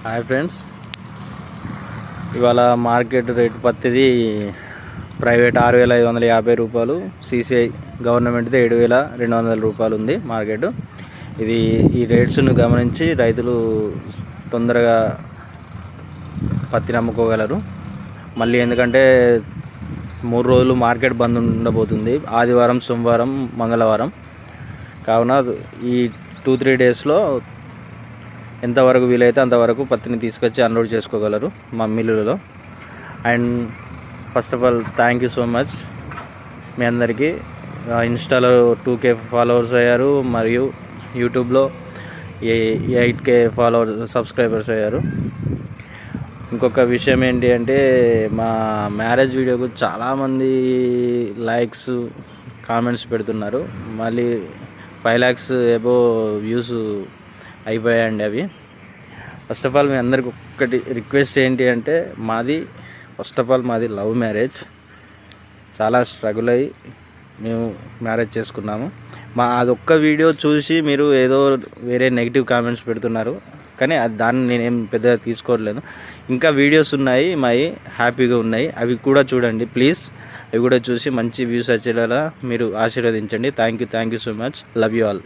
Hi friends, ఇవాళ market rate పత్తిది private 6,550 రూపాయలు, CCI గవర్నమెంట్ది 7,200 రూపాయలు ఉంది మార్కెట్. ఈ రేట్స్ను గమనించి రైతులు తొందరగా పత్తిని అమ్ముకోగలరు. మళ్ళీ ఎందుకంటే 3 రోజులు మార్కెట్ బంద్ ఉండబోతుంది, ఆదివారం, సోమవారం, మంగళవారం. కావున ఈ 2-3 డేస్లో ఎంతవరకు వీలైతే అంతవరకు పత్తిని తీసుకొచ్చి అన్లోడ్ చేసుకోగలరు మా మిల్లులలో. And first of all thank you so much మీ అందరికీ. ఇన్స్టాలో 2K ఫాలోవర్స్ అయ్యారు, మరియు యూట్యూబ్లో 8K సబ్స్క్రైబర్స్ అయ్యారు. ఇంకొక విషయం ఏంటి అంటే, మా మ్యారేజ్ వీడియోకు చాలామంది లైక్స్, కామెంట్స్ పెడుతున్నారు. మళ్ళీ 5 lakhs ఎబో వ్యూస్ అయిపోయాయండి అవి. ఫస్ట్ ఆఫ్ ఆల్ మీ అందరికి ఒక్కటి రిక్వెస్ట్ ఏంటి అంటే, మాది లవ్ మ్యారేజ్. చాలా స్ట్రగుల్ అయ్యి మేము మ్యారేజ్ చేసుకున్నాము. అదొక్క వీడియో చూసి మీరు ఏదో వేరే నెగిటివ్ కామెంట్స్ పెడుతున్నారు, కానీ దాన్ని నేనేం పెద్దగా తీసుకోవట్లేదు. ఇంకా వీడియోస్ ఉన్నాయి, హ్యాపీగా ఉన్నాయి, అవి కూడా చూడండి ప్లీజ్. అవి కూడా చూసి మంచి వ్యూస్ వచ్చేలా మీరు ఆశీర్వదించండి. Thank you so much. Love you all.